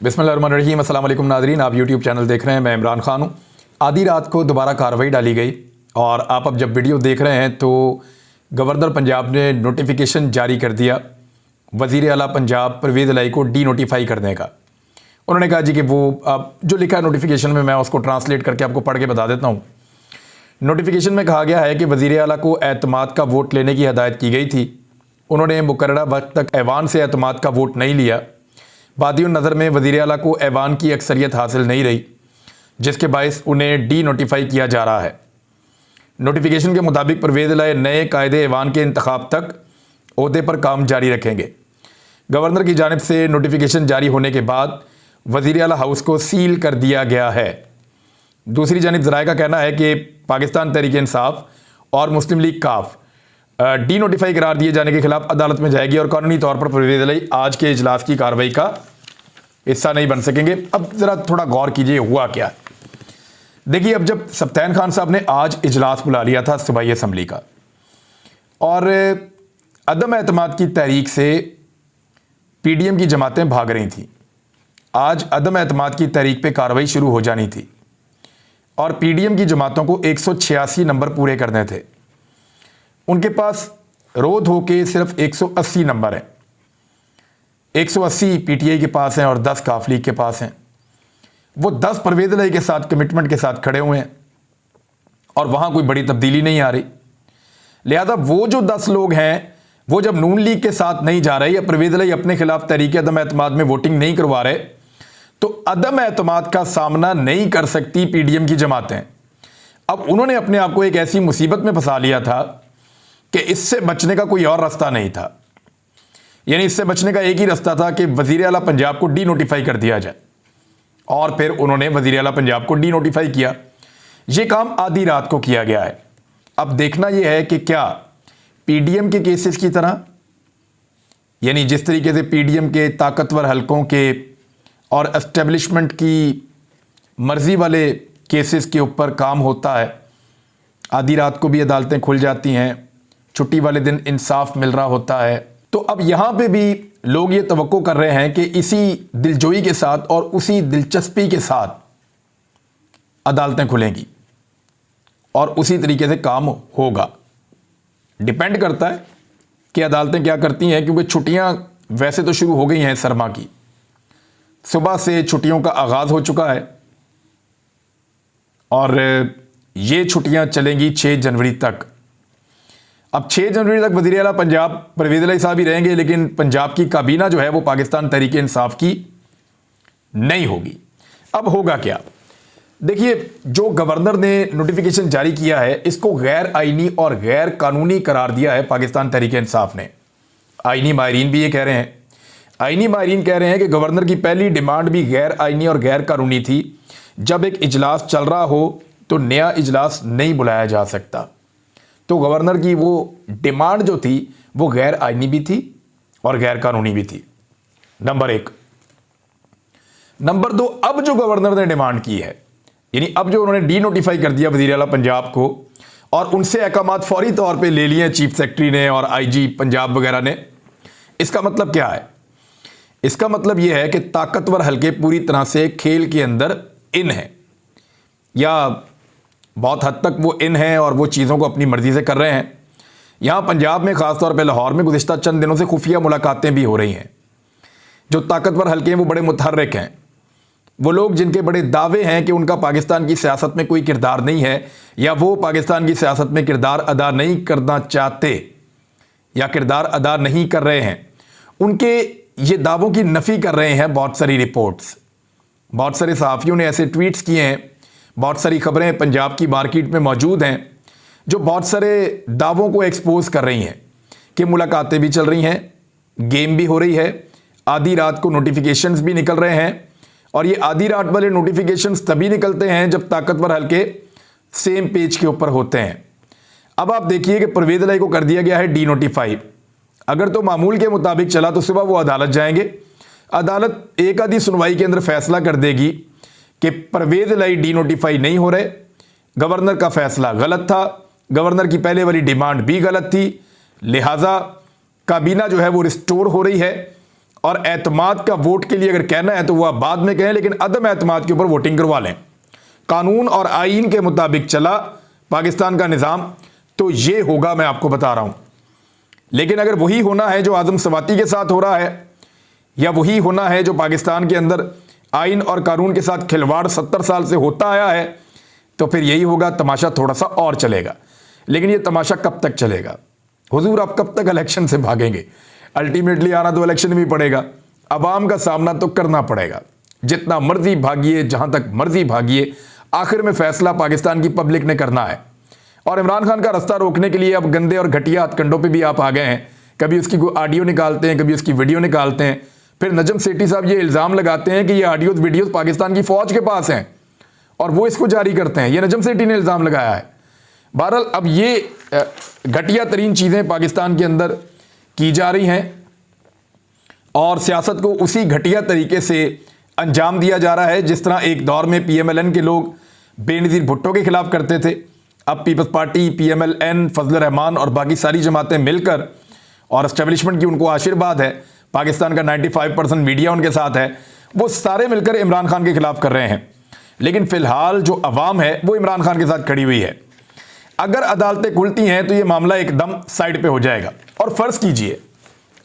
बिस्मिल्लाहिर्रहमानिर्रहीम। अस्सलाम वालेकुम नाज़रीन, आप यूट्यूब चैनल देख रहे हैं। मैं इमरान खान हूँ। आधी रात को दोबारा कार्रवाई डाली गई और आप अब जब वीडियो देख रहे हैं तो गवर्नर पंजाब ने नोटिफिकेशन जारी कर दिया वज़ीर आला पंजाब परवेज़ इलाही को डी नोटिफाई करने का। उन्होंने कहा जी कि वो अब जो लिखा है नोटिफिकेशन में, मैं उसको ट्रांसलेट करके आपको पढ़ के बता देता हूँ। नोटिफिकेशन में कहा गया है कि वज़ीर आला को एतमाद का वोट लेने की हदायत की गई थी। उन्होंने मुकर्ररा वक्त तक ऐवान से एतमाद का वोट नहीं लिया। बादियों नज़र में वज़ीर आला को ऐवान की अक्सरियत हासिल नहीं रही, जिसके बायस उन्हें डी नोटिफाई किया जा रहा है। नोटिफिकेशन के मुताबिक परवेज़ इलाही नए कायदे ऐवान के इंतखाब तक ओहदे पर काम जारी रखेंगे। गवर्नर की जानिब से नोटिफिकेशन जारी होने के बाद वज़ीर आला हाउस को सील कर दिया गया है। दूसरी जानिब ज़राए का कहना है कि पाकिस्तान तहरीक इंसाफ और मुस्लिम लीग काफ डी नोटिफाई करार दिए जाने के खिलाफ अदालत में जाएगी और कानूनी तौर पर परवेज़ इलाही आज के इजलास की कार्रवाई का हिस्सा नहीं बन सकेंगे। अब ज़रा थोड़ा गौर कीजिए हुआ क्या है। देखिए, अब जब सब्तैन खान साहब ने आज इजलास बुला लिया था सूबाई असम्बली का और अदम एतमाद की तहरीक से पीडीएम की जमातें भाग रही थीं। आज अदम एतमाद की तहरीक पे कार्रवाई शुरू हो जानी थी और पीडीएम की जमातों को 186 नंबर पूरे करने थे। उनके पास रोध होके सिर्फ 180 नंबर हैं। 180 पीटीआई के पास हैं और 10 काफ लीग के पास हैं। वो 10 परवेज़ इलाही के साथ कमिटमेंट के साथ खड़े हुए हैं और वहां कोई बड़ी तब्दीली नहीं आ रही। लिहाजा वो जो 10 लोग हैं वो जब नून लीग के साथ नहीं जा रहे या परवेज़ इलाही अपने खिलाफ तहरीक अदम एतमाद में वोटिंग नहीं करवा रहे, तो अदम एतमाद का सामना नहीं कर सकती पीडीएम की जमातें। अब उन्होंने अपने आप को एक ऐसी मुसीबत में फंसा लिया था कि इससे बचने का कोई और रास्ता नहीं था। यानी इससे बचने का एक ही रास्ता था कि वज़ीर आला पंजाब को डी नोटिफाई कर दिया जाए और फिर उन्होंने वज़ीर आला पंजाब को डी नोटिफाई किया। यह काम आधी रात को किया गया है। अब देखना यह है कि क्या पीडीएम के केसेस की तरह, यानी जिस तरीके से पीडीएम के ताकतवर हलकों के और एस्टेब्लिशमेंट की मर्जी वाले केसेस के ऊपर काम होता है, आधी रात को भी अदालतें खुल जाती हैं, छुट्टी वाले दिन इंसाफ मिल रहा होता है, तो अब यहां पे भी लोग ये तवक्को कर रहे हैं कि इसी दिलजोई के साथ और उसी दिलचस्पी के साथ अदालतें खुलेंगी और उसी तरीके से काम होगा। डिपेंड करता है कि अदालतें क्या करती हैं, क्योंकि छुट्टियां वैसे तो शुरू हो गई हैं। सरमा की सुबह से छुट्टियों का आगाज हो चुका है और ये छुट्टियां चलेंगी 6 जनवरी तक। अब 6 जनवरी तक वज़ीर आला पंजाब परवेज़ इलाही साहब ही रहेंगे, लेकिन पंजाब की काबीना जो है वो पाकिस्तान तहरीक इंसाफ की नहीं होगी। अब होगा क्या? देखिए, जो गवर्नर ने नोटिफिकेशन जारी किया है इसको गैर आईनी और गैर कानूनी करार दिया है पाकिस्तान तहरीक इंसाफ ने। आईनी माहिरीन भी ये कह रहे हैं। आईनी माहिरीन कह रहे हैं कि गवर्नर की पहली डिमांड भी गैर आईनी और गैर कानूनी थी। जब एक इजलास चल रहा हो तो नया इजलास नहीं बुलाया जा सकता। तो गवर्नर की वो डिमांड जो थी वो गैर आईनी भी थी और गैर कानूनी भी थी, नंबर 1। नंबर 2, अब जो गवर्नर ने डिमांड की है, यानी अब जो उन्होंने डी नोटिफाई कर दिया वज़ीर आला पंजाब को और उनसे अहकामात फौरी तौर पे ले लिए चीफ सेक्रेटरी ने और आईजी पंजाब वगैरह ने, इसका मतलब क्या है? इसका मतलब यह है कि ताकतवर हल्के पूरी तरह से खेल के अंदर इन है, या बहुत हद तक वो इन हैं और वो चीज़ों को अपनी मर्जी से कर रहे हैं। यहाँ पंजाब में, ख़ासतौर पे लाहौर में गुज़िश्ता चंद दिनों से खुफिया मुलाकातें भी हो रही हैं। जो ताकतवर हल्के हैं वो बड़े मुतहर्रिक हैं। वो लोग जिनके बड़े दावे हैं कि उनका पाकिस्तान की सियासत में कोई किरदार नहीं है या वो पाकिस्तान की सियासत में किरदार अदा नहीं करना चाहते या किरदार अदा नहीं कर रहे हैं, उनके ये दावों की नफ़ी कर रहे हैं बहुत सारी रिपोर्ट्स। बहुत सारे सहाफ़ियों ने ऐसे ट्वीट्स किए हैं, बहुत सारी खबरें पंजाब की मार्केट में मौजूद हैं जो बहुत सारे दावों को एक्सपोज कर रही हैं कि मुलाकातें भी चल रही हैं, गेम भी हो रही है, आधी रात को नोटिफिकेशंस भी निकल रहे हैं। और ये आधी रात वाले नोटिफिकेशंस तभी निकलते हैं जब ताकतवर हल्के सेम पेज के ऊपर होते हैं। अब आप देखिए कि परवेज़ इलाही को कर दिया गया है डी नोटिफाई। अगर तो मामूल के मुताबिक चला तो सुबह वो अदालत जाएंगे। अदालत एक आधी सुनवाई के अंदर फैसला कर देगी कि परवेज़ इलाही डी नोटिफाई नहीं हो रहे, गवर्नर का फैसला गलत था, गवर्नर की पहले वाली डिमांड भी गलत थी, लिहाजा काबीना जो है वो रिस्टोर हो रही है और एतमाद का वोट के लिए अगर कहना है तो वह बाद में कहें, लेकिन अदम एतमाद के ऊपर वोटिंग करवा लें। कानून और आईन के मुताबिक चला पाकिस्तान का निज़ाम तो ये होगा, मैं आपको बता रहा हूं। लेकिन अगर वही होना है जो आदम सवाती के साथ हो रहा है, या वही होना है जो पाकिस्तान के अंदर आइन और कानून के साथ खिलवाड़ 70 साल से होता आया है, तो फिर यही होगा, तमाशा थोड़ा सा और चलेगा। लेकिन ये तमाशा कब तक चलेगा? हुजूर आप कब तक इलेक्शन से भागेंगे? अल्टीमेटली आना तो इलेक्शन में पड़ेगा, अवाम का सामना तो करना पड़ेगा। जितना मर्जी भागिए, जहां तक मर्जी भागिए, आखिर में फैसला पाकिस्तान की पब्लिक ने करना है। और इमरान खान का रास्ता रोकने के लिए अब गंदे और घटिया हथकंडों पे भी आप आ गए हैं। कभी उसकी कोई ऑडियो निकालते हैं, कभी उसकी वीडियो निकालते हैं, फिर नजम सेठी साहब ये इल्ज़ाम लगाते हैं कि ये ऑडियो वीडियोस पाकिस्तान की फौज के पास हैं और वो इसको जारी करते हैं। ये नजम सेठी ने इल्ज़ाम लगाया है। बहरहाल अब ये घटिया तरीन चीज़ें पाकिस्तान के अंदर की जा रही हैं और सियासत को उसी घटिया तरीके से अंजाम दिया जा रहा है जिस तरह एक दौर में PMLN के लोग बेनज़ीर भुट्टो के खिलाफ करते थे। अब पीपल्स पार्टी, PMLN, फजल रहमान और बाकी सारी जमातें मिलकर, और एस्टेब्लिशमेंट की उनको आशीर्वाद है, पाकिस्तान का 95% मीडिया उनके साथ है, वो सारे मिलकर इमरान खान के खिलाफ कर रहे हैं। लेकिन फिलहाल जो अवाम है वो इमरान खान के साथ खड़ी हुई है। अगर अदालतें खुलती हैं तो ये मामला एकदम साइड पे हो जाएगा। और फर्ज कीजिए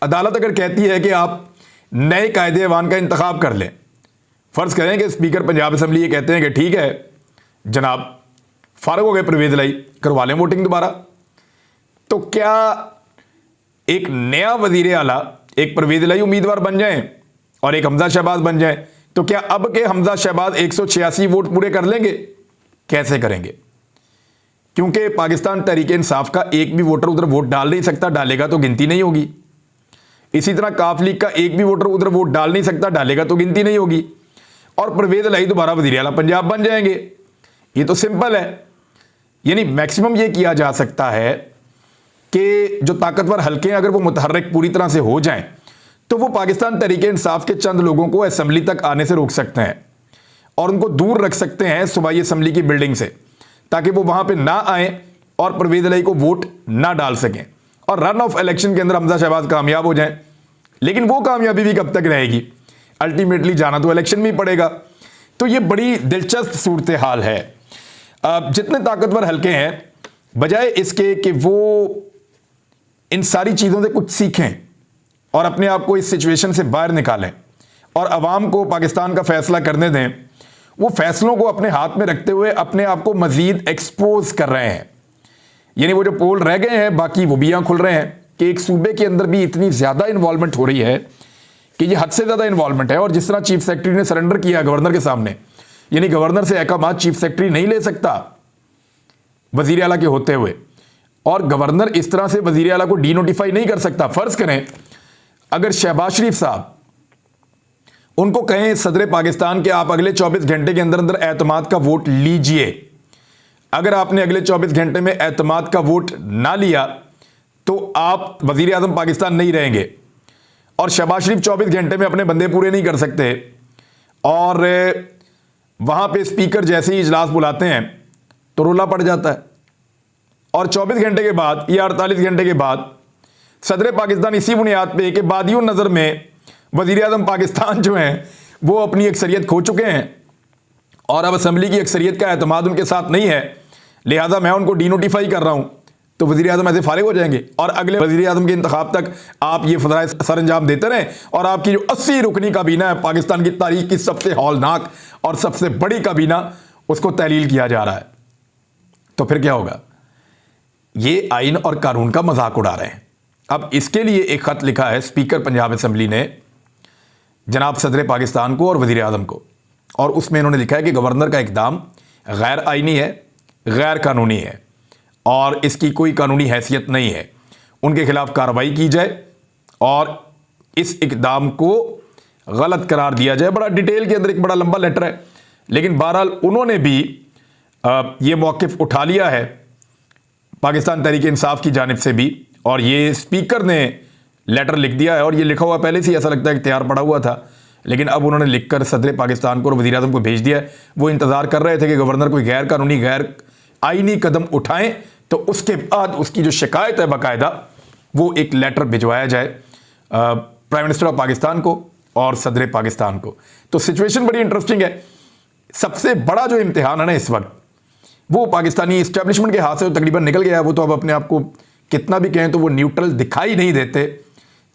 अदालत अगर कहती है कि आप नए कायदे ऐवान का इंतखाब कर लें, फर्ज करें कि स्पीकर पंजाब असम्बली ये कहते हैं कि ठीक है जनाब, फारग हो गए परवेज इलाही, करवा लें वोटिंग दोबारा, तो क्या एक नया वजीर आला, एक परवेज इलाही उम्मीदवार बन जाएं और एक हमजा शहबाज बन जाएं, तो क्या अब के हमजा शहबाज 186 वोट पूरे कर लेंगे? कैसे करेंगे? क्योंकि पाकिस्तान तहरीक इंसाफ का एक भी वोटर उधर वोट डाल नहीं सकता, डालेगा तो गिनती नहीं होगी। इसी तरह काफ लीग का एक भी वोटर उधर वोट डाल नहीं सकता, डालेगा तो गिनती नहीं होगी। और परवेज इलाही दोबारा वजीर आला पंजाब बन जाएंगे। ये तो सिंपल है। यानी मैक्सिमम ये किया जा सकता है कि जो ताकतवर हल्के हैं अगर वो मुतहर्रिक पूरी तरह से हो जाएं तो वो पाकिस्तान तहरीक इंसाफ के चंद लोगों को असेंबली तक आने से रोक सकते हैं और उनको दूर रख सकते हैं सूबाई असेंबली की बिल्डिंग से, ताकि वो वहां पे ना आए और परवेज इलाही को वोट ना डाल सकें और रन ऑफ इलेक्शन के अंदर हमजा शहबाज कामयाब हो जाएं। लेकिन वो कामयाबी भी कब तक रहेगी? अल्टीमेटली जाना तो इलेक्शन में ही पड़ेगा। तो ये बड़ी दिलचस्प सूरत हाल है। जितने ताकतवर हल्के हैं, बजाय इसके कि वो इन सारी चीज़ों से कुछ सीखें और अपने आप को इस सिचुएशन से बाहर निकालें और अवाम को पाकिस्तान का फैसला करने दें, वो फैसलों को अपने हाथ में रखते हुए अपने आप को मजीद एक्सपोज कर रहे हैं। यानी वो जो पोल रह गए हैं बाकी वो भी यहाँ खुल रहे हैं कि एक सूबे के अंदर भी इतनी ज़्यादा इन्वॉल्वमेंट हो रही है कि ये हद से ज़्यादा इन्वॉल्वमेंट है। और जिस तरह चीफ सेक्रेटरी ने सरेंडर किया गवर्नर के सामने, यानी गवर्नर से अहकाम चीफ सेक्रेटरी नहीं ले सकता वजीर आला के होते हुए, और गवर्नर इस तरह से वजीर आला को डीनोटिफाई नहीं कर सकता। फर्ज करें अगर शहबाज शरीफ साहब उनको कहें सदर पाकिस्तान के आप अगले 24 घंटे के अंदर अंदर एतमाद का वोट लीजिए, अगर आपने अगले 24 घंटे में एतमाद का वोट ना लिया तो आप वजीर आजम पाकिस्तान नहीं रहेंगे, और शहबाज शरीफ 24 घंटे में अपने बंदे पूरे नहीं कर सकते, और वहां पे स्पीकर जैसे ही इजलास बुलाते हैं तो रोला पड़ जाता है, और 24 घंटे के बाद या 48 घंटे के बाद सदर पाकिस्तान इसी बुनियाद पे कि बादियों नज़र में वज़ीर आज़म पाकिस्तान जो हैं वो अपनी अक्सरियत खो चुके हैं और अब असम्बली की अक्सरियत का एतमाद उनके साथ नहीं है, लिहाजा मैं उनको डीनोटिफाई कर रहा हूं, तो वज़ीर आज़म ऐसे फारिग हो जाएंगे और अगले वज़ीर आज़म के इंतखाब तक आप ये फतराए सर अंजाम देते रहें और आपकी जो 80 रुकनी काबीना है, पाकिस्तान की तारीख की सबसे हौलनाक और सबसे बड़ी काबीना, उसको तहलील किया जा रहा है। तो फिर क्या होगा? ये आइन और कानून का मजाक उड़ा रहे हैं। अब इसके लिए एक खत लिखा है स्पीकर पंजाब असम्बली ने जनाब सदर पाकिस्तान को और वज़ीर आज़म को, और उसमें इन्होंने लिखा है कि गवर्नर का इकदाम गैर आइनी है, गैर कानूनी है और इसकी कोई कानूनी हैसियत नहीं है, उनके खिलाफ कार्रवाई की जाए और इस इकदाम को गलत करार दिया जाए। बड़ा डिटेल के अंदर एक बड़ा लंबा लेटर है, लेकिन बहरहाल उन्होंने भी ये मौक़िफ़ उठा लिया है पाकिस्तान तहरीक इंसाफ की जानिब से भी, और ये स्पीकर ने लेटर लिख दिया है और ये लिखा हुआ पहले से ही ऐसा लगता है कि तैयार पड़ा हुआ था, लेकिन अब उन्होंने लिखकर सदर पाकिस्तान को और वज़ीर आज़म को भेज दिया है। वो इंतज़ार कर रहे थे कि गवर्नर कोई गैर कानूनी गैर आइनी कदम उठाएं तो उसके बाद उसकी जो शिकायत है बाकायदा वो एक लेटर भिजवाया जाए प्राइम मिनिस्टर ऑफ पाकिस्तान को और सदर पाकिस्तान को। तो सिचुएशन बड़ी इंटरेस्टिंग है। सबसे बड़ा जो इम्तिहान है ना इस वक्त, वो पाकिस्तानी इस्टेब्लिशमेंट के हाथ से तो तकरीबन निकल गया है। वो तो अब अपने आप को कितना भी कहें तो वो न्यूट्रल दिखाई नहीं देते,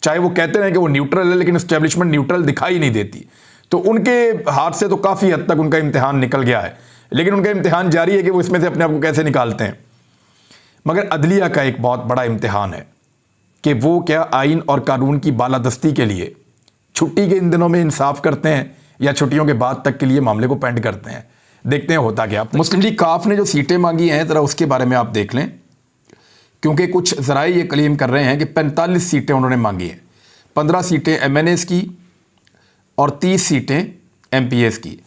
चाहे वो कहते हैं कि वो न्यूट्रल है, लेकिन इस्टेब्लिशमेंट न्यूट्रल दिखाई नहीं देती। तो उनके हाथ से तो काफ़ी हद तक उनका इम्तिहान निकल गया है, लेकिन उनका इम्तिहान जारी है कि वो इसमें से अपने आप को कैसे निकालते हैं। मगर अदलिया का एक बहुत बड़ा इम्तिहान है कि वो क्या आइन और कानून की बालादस्ती के लिए छुट्टी के इन दिनों में इंसाफ करते हैं या छुट्टियों के बाद तक के लिए मामले को पेंड करते हैं। देखते हैं होता क्या। मुस्लिम लीग काफ ने जो सीटें मांगी हैं ज़रा उसके बारे में आप देख लें, क्योंकि कुछ ज़राए ये क्लेम कर रहे हैं कि 45 सीटें उन्होंने मांगी हैं। 15 सीटें MNAs की और 30 सीटें MPAs की।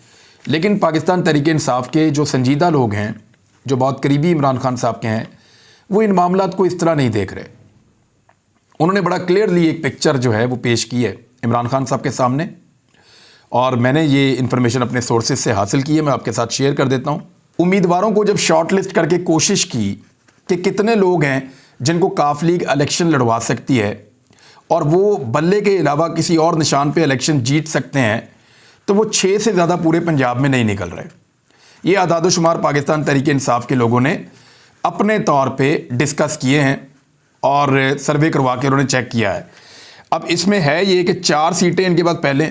लेकिन पाकिस्तान तहरीक इंसाफ के जो संजीदा लोग हैं, जो बहुत करीबी इमरान खान साहब के हैं, वो इन मामलात को इस तरह नहीं देख रहे। उन्होंने बड़ा क्लियरली एक पिक्चर जो है वो पेश की है इमरान खान साहब के सामने, और मैंने ये इन्फॉर्मेशन अपने सोर्सेज से हासिल की है, मैं आपके साथ शेयर कर देता हूँ। उम्मीदवारों को जब शॉर्ट लिस्ट करके कोशिश की कि कितने लोग हैं जिनको काफ लीग इलेक्शन लड़वा सकती है और वो बल्ले के अलावा किसी और निशान पे इलेक्शन जीत सकते हैं, तो वो 6 से ज़्यादा पूरे पंजाब में नहीं निकल रहे। ये आदादोशुमार पाकिस्तान तहरीक इंसाफ के लोगों ने अपने तौर पे डिस्कस किए हैं और सर्वे करवा के उन्होंने चेक किया है। अब इसमें है ये कि 4 सीटें इनके पास पहले,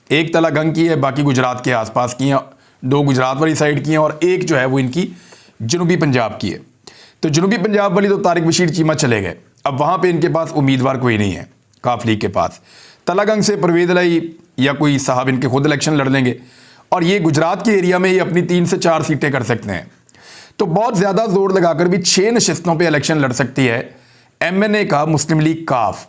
एक तलागंग की है, बाकी गुजरात के आसपास की हैं, 2 गुजरात वाली साइड की हैं और एक जो है वो इनकी जनूबी पंजाब की है। तो जनूबी पंजाब वाली तो तारिक बशीर चीमा चले गए, अब वहाँ पे इनके पास उम्मीदवार कोई नहीं है काफ लीग के पास। तलागंग से परवेज़ इलाही या कोई साहब इनके खुद इलेक्शन लड़ लेंगे, और ये गुजरात के एरिया में ये अपनी 3 से 4 सीटें कर सकते हैं। तो बहुत ज़्यादा जोर लगाकर भी 6 नशिस्तों पर इलेक्शन लड़ सकती है MNA का मुस्लिम लीग काफ।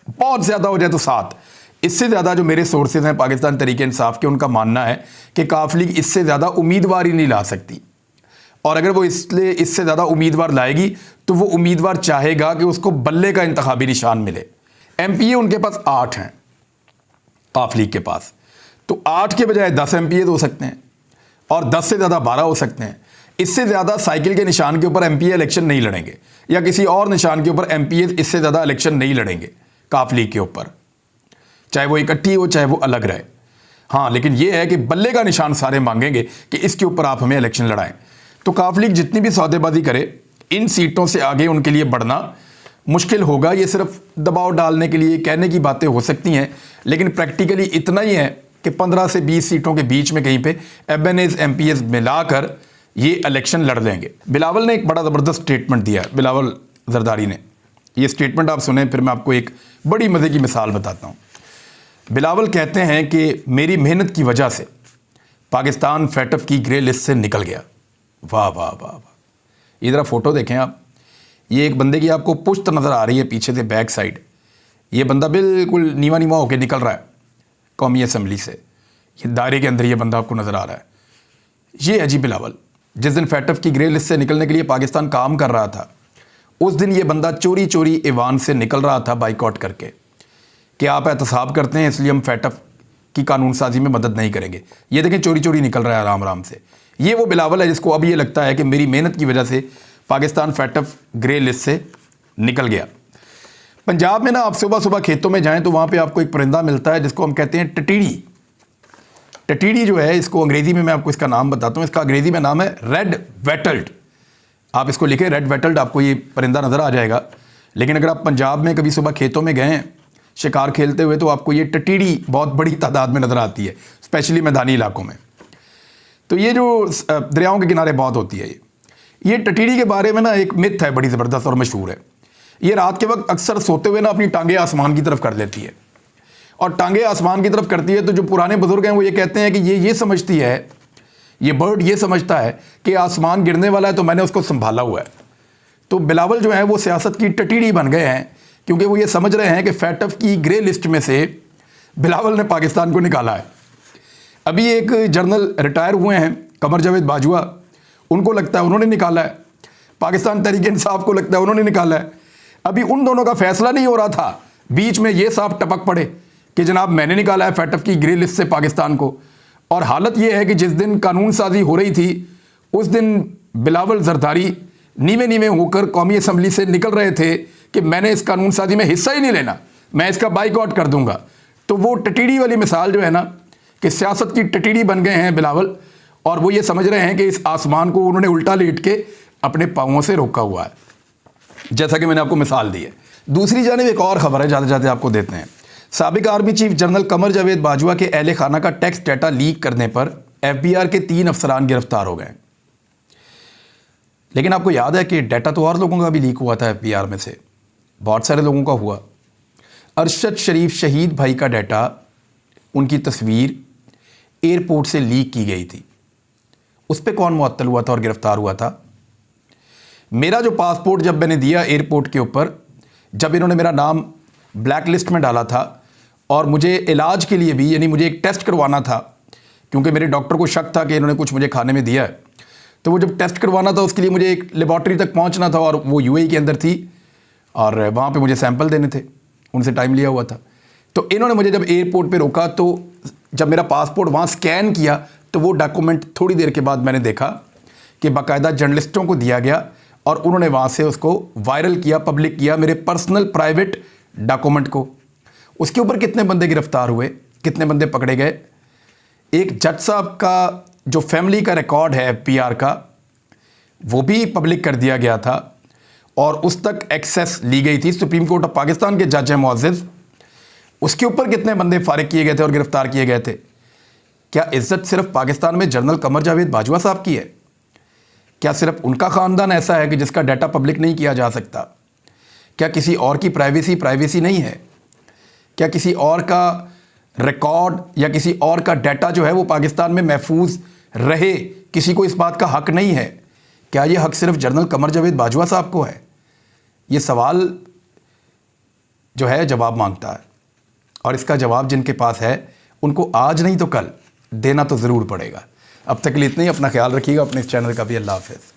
बहुत ज़्यादा हो जाए तो 7। इससे ज़्यादा जो मेरे सोर्सेज हैं पाकिस्तान तहरीक इंसाफ के, उनका मानना है कि काफ लीग इससे ज़्यादा उम्मीदवार ही नहीं ला सकती, और अगर वो इसलिए इससे ज़्यादा उम्मीदवार लाएगी तो वो उम्मीदवार चाहेगा कि उसको बल्ले का इंतखाबी निशान मिले। MPA उनके पास 8 हैं काफ लीग के पास, तो 8 के बजाय 10 MPA हो सकते हैं और 10 से ज़्यादा 12 हो सकते हैं। इससे ज़्यादा साइकिल के निशान के ऊपर MPA इलेक्शन नहीं लड़ेंगे, या किसी और निशान के ऊपर MPA इससे ज़्यादा इलेक्शन नहीं लड़ेंगे काफ लीग के ऊपर, चाहे वो इकट्ठी हो चाहे वो अलग रहे। हाँ, लेकिन ये है कि बल्ले का निशान सारे मांगेंगे कि इसके ऊपर आप हमें इलेक्शन लड़ाएं। तो काफ लीग जितनी भी सौदेबाजी करे, इन सीटों से आगे उनके लिए बढ़ना मुश्किल होगा। ये सिर्फ दबाव डालने के लिए कहने की बातें हो सकती हैं, लेकिन प्रैक्टिकली इतना ही है कि 15 से 20 सीटों के बीच में कहीं पे MNAs MPAs मिलाकर ये इलेक्शन लड़ लेंगे। बिलावल ने एक बड़ा ज़बरदस्त स्टेटमेंट दिया, बिलावल जरदारी ने। ये स्टेटमेंट आप सुने, फिर मैं आपको एक बड़ी मज़े की मिसाल बताता हूँ। बिलावल कहते हैं कि मेरी मेहनत की वजह से पाकिस्तान FATF की ग्रे लिस्ट से निकल गया। वाह वाह वाह वाह। इधर फ़ोटो देखें आप, ये एक बंदे की आपको पुश्त नज़र आ रही है पीछे से, बैक साइड। ये बंदा बिल्कुल नीवा नीवा होकर निकल रहा है कौमी असम्बली से, ये दायरे के अंदर ये बंदा आपको नज़र आ रहा है। ये है जी बिलावल। जिस दिन FATF की ग्रे लिस्ट से निकलने के लिए पाकिस्तान काम कर रहा था, उस दिन ये बंदा चोरी चोरी ईवान से निकल रहा था बाइकआउट करके कि आप एहतसाब करते हैं इसलिए हम FATF की कानून साजी में मदद नहीं करेंगे। ये देखें चोरी चोरी निकल रहा है आराम आराम से। ये वो बिलावल है जिसको अब ये लगता है कि मेरी मेहनत की वजह से पाकिस्तान FATF ग्रे लिस्ट से निकल गया। पंजाब में ना आप सुबह सुबह खेतों में जाएं तो वहाँ पे आपको एक परिंदा मिलता है जिसको हम कहते हैं टटीड़ी। टटीड़ी जो है, इसको अंग्रेज़ी में मैं आपको इसका नाम बताता हूँ। इसका अंग्रेज़ी में नाम है रेड वेटल्ड। आप इसको लिखें रेड वेटल्ड, आपको ये परिंदा नज़र आ जाएगा। लेकिन अगर आप पंजाब में कभी सुबह खेतों में गए हैं शिकार खेलते हुए, तो आपको ये टटीड़ी बहुत बड़ी तादाद में नज़र आती है, स्पेशली मैदानी इलाकों में। तो ये जो दरियाओं के किनारे बहुत होती है, ये टटीड़ी के बारे में ना एक मिथ है बड़ी ज़बरदस्त और मशहूर है। ये रात के वक्त अक्सर सोते हुए ना अपनी टांगें आसमान की तरफ कर लेती है, और टांगें आसमान की तरफ करती है तो जो पुराने बुजुर्ग हैं वो ये कहते हैं कि ये समझती है, ये बर्ड ये समझता है कि आसमान गिरने वाला है तो मैंने उसको संभाला हुआ है। तो बिलावल जो है वो सियासत की टटीड़ी बन गए हैं, क्योंकि वो ये समझ रहे हैं कि FATF की ग्रे लिस्ट में से बिलावल ने पाकिस्तान को निकाला है। अभी एक जर्नल रिटायर हुए हैं कमर जावेद बाजवा, उनको लगता है उन्होंने निकाला है। पाकिस्तान तहरीक इंसाफ को लगता है उन्होंने निकाला है। अभी उन दोनों का फैसला नहीं हो रहा था, बीच में ये साफ टपक पड़े कि जनाब मैंने निकाला है FATF की ग्रे लिस्ट से पाकिस्तान को। और हालत ये है कि जिस दिन कानून साजी हो रही थी उस दिन बिलावल जरदारी नीवे नीवे होकर कौमी असम्बली से निकल रहे थे कि मैंने इस कानून साजी में हिस्सा ही नहीं लेना, मैं इसका बाइकआउट कर दूंगा। तो वो टटीडी वाली मिसाल जो है ना कि सियासत की टटीडी बन गए हैं बिलावल, और वो ये समझ रहे हैं कि इस आसमान को उन्होंने उल्टा लेट के अपने पाँवों से रोका हुआ है, जैसा कि मैंने आपको मिसाल दी है। दूसरी जानिब एक और खबर है, जाते जाते आपको देते हैं। साबिक army chief general Qamar Javed Bajwa के अहले खाना का टैक्स डाटा लीक करने पर FBI के 3 अफसरान गिरफ्तार हो गए। लेकिन आपको याद है कि डाटा तो और लोगों का भी लीक हुआ था FBI में से, बहुत सारे लोगों का हुआ। अरशद शरीफ शहीद भाई का डाटा, उनकी तस्वीर एयरपोर्ट से लीक की गई थी। उस पर कौन मुअत्तल हुआ था और गिरफ्तार हुआ था? मेरा जो पासपोर्ट जब मैंने दिया एयरपोर्ट के ऊपर, जब इन्होंने मेरा नाम ब्लैक लिस्ट में डाला था और मुझे इलाज के लिए भी, यानी मुझे एक टेस्ट करवाना था, क्योंकि मेरे डॉक्टर को शक था कि इन्होंने कुछ मुझे खाने में दिया है, तो वो जब टेस्ट करवाना था उसके लिए मुझे एक लेबॉर्ट्री तक पहुंचना था और वो UAE के अंदर थी और वहाँ पे मुझे सैंपल देने थे, उनसे टाइम लिया हुआ था। तो इन्होंने मुझे जब एयरपोर्ट पे रोका, तो जब मेरा पासपोर्ट वहाँ स्कैन किया तो वो डॉक्यूमेंट थोड़ी देर के बाद मैंने देखा कि बाकायदा जर्नलिस्टों को दिया गया और उन्होंने वहाँ से उसको वायरल किया, पब्लिक किया, मेरे पर्सनल प्राइवेट डॉक्यूमेंट को। उसके ऊपर कितने बंदे गिरफ्तार हुए, कितने बंदे पकड़े गए? एक जज साहब का जो फैमिली का रिकॉर्ड है PR का, वो भी पब्लिक कर दिया गया था और उस तक एक्सेस ली गई थी। सुप्रीम कोर्ट ऑफ पाकिस्तान के जज हैं मुअज़्ज़िज़, उसके ऊपर कितने बंदे फारिग किए गए थे और गिरफ्तार किए गए थे? क्या इज्जत सिर्फ पाकिस्तान में जनरल कमर जावेद बाजवा साहब की है? क्या सिर्फ उनका ख़ानदान ऐसा है कि जिसका डाटा पब्लिक नहीं किया जा सकता? क्या किसी और की प्राइवेसी नहीं है? क्या किसी और का रिकॉर्ड या किसी और का डाटा जो है वो पाकिस्तान में महफूज रहे, किसी को इस बात का हक नहीं है? क्या ये हक सिर्फ जनरल कमर जावेद बाजवा साहब को है? ये सवाल जो है जवाब मांगता है, और इसका जवाब जिनके पास है उनको आज नहीं तो कल देना तो ज़रूर पड़ेगा। अब तक के लिए इतना ही। अपना ख्याल रखिएगा, अपने इस चैनल का भी। अल्लाह हाफ़िज़।